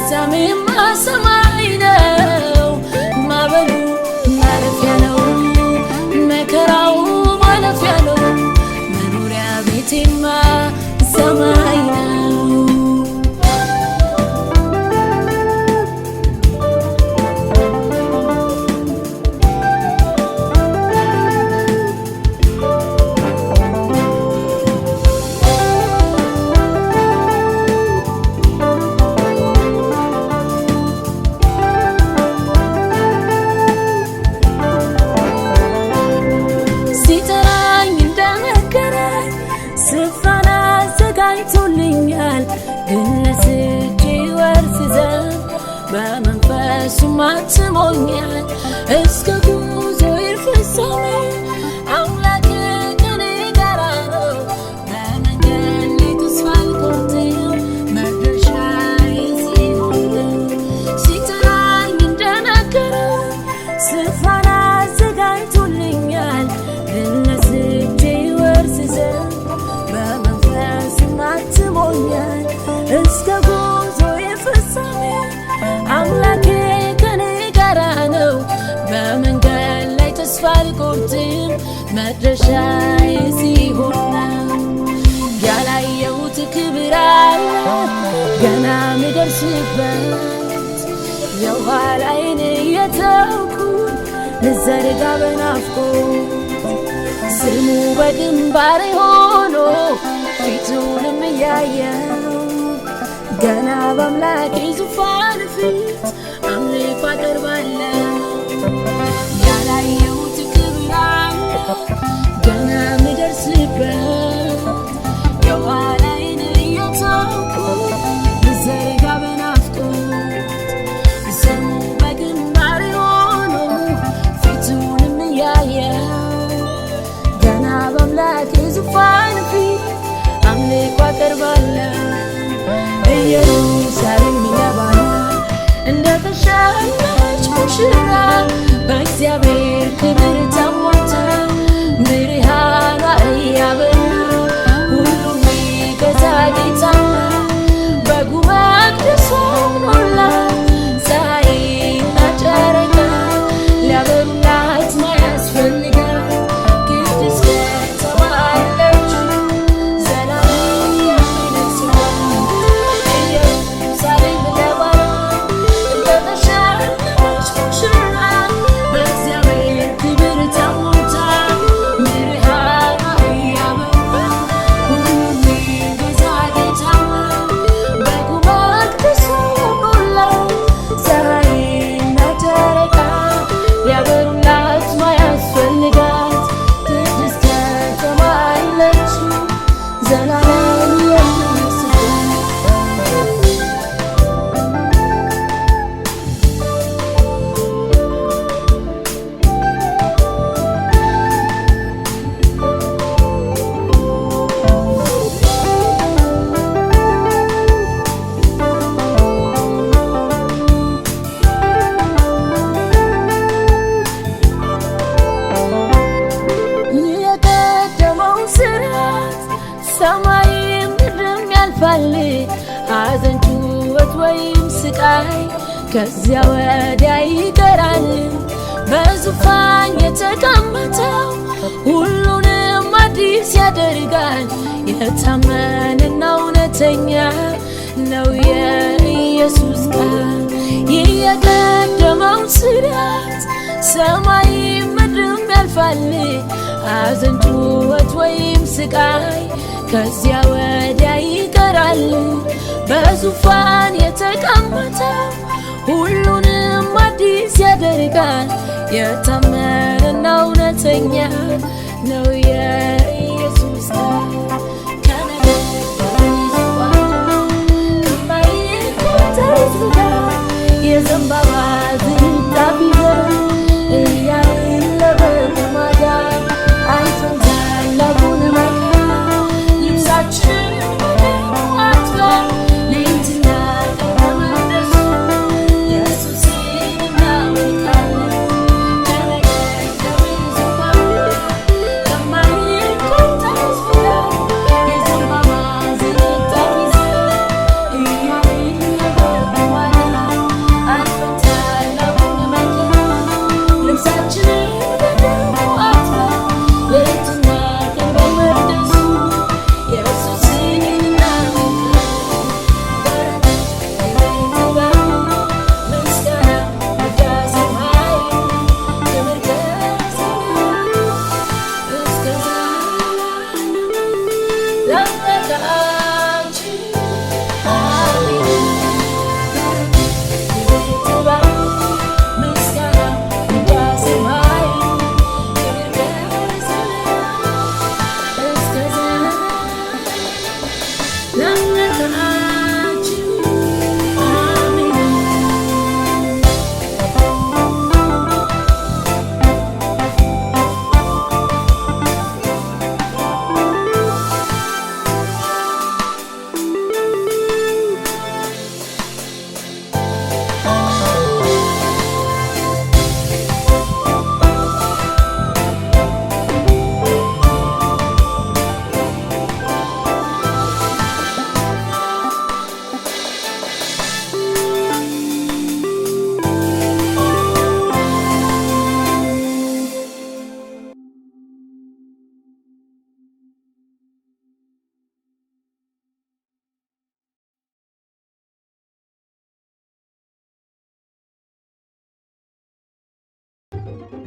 ሰሜማ ሰማይ ነው ማበሉ ማለፊያ ነው መከራው ማለፊያ ነው መኖሪያ ቤቴማ ሰማይ ነው በመንፈሱ ማትሞኛል እስከ ጉዞዬ ፍጻሜ አምላኬ ከኔ ጋር ነው በመንገድ ላይ ተስፋ አልቆርጥም መድረሻዬ ሲሆን ሲጠራኝ እንደነገረኝ ስፍራን አዘጋጅቶልኛል ድል ነስቼ ወርስ ዘንድ በመንፈሱ ማትሞኛል እስከ ጉዞዬ ፍጻሜ አምላኬ ከኔ ጋር ነው በመንገድ ላይ ተስፋ አልቆርጥም መድረሻዬ ሲሆን ያላየሁት ክብር አለ ገና ምደርስበት የኋላዬን እየተውኩት ልዘርጋ በናፍቆት ስሙ በግንባሬ ሆኖ ፊቱንም እያየው ገና በአምላኬ ዙፋን ፊት አምልኮ አቀርባለሁ ያላየሁት ክብር አለ ገና ምደርስበት የኋላዬን እየተውኩት ልዘርጋ በናፍቆት ስሙ በግንባሬ ሆኖ ፊቱንም እያየው ገና በአምላኬ ዙፋን ፊት አምልኮ አቀርባለሁ ኢየሩሳሌም ይገባል እንደተሸለመች ሙሽራ በእግዚአብሔር ክብር ተሞልታ ብርሃኗ እያበራ ሁሉም የሚገዛ ጌታ በጉ መቅደሱ ሞላት ፀሐይና ጨረቃ ሊያበሩላት ማያስፈልጋት ቅድስት ከተማ አለችው ዘላለም ሰማይም ምድርም ያልፋል ሐዘን ጩኸት ወይም ስቃይ ከዚያ ወዲያ ይቀራል በዙፋን የተቀመጠው ሁሉንም አዲስ ያደርጋል የታመነና እውነተኛ ነው የኢየሱስ ቃል ይህ የቀደመው ሥርዓት ሰማይም ምድርም ያልፋል ሐዘን ጩኸት ወይም ስቃይ ከዚያ ወዲያ ይቀራል በዙፋን የተቀመጠው ሁሉንም አዲስ ያደርጋል የታመነና እውነተኛ ነው የኢየሱስ ቃል የዘንባባ ዝንጣፊ እያለበት ማዳን አይቶን ታላቁን መከራ ልብሳችን አጥፋ ሌሊትና ቀን ኢየሱስን እናመልካለን ከነገር ከብዙ ከማይቆጠር ተስፋ የዘንባባ ዝንጣፊ እያለበት ማዳን Thank you.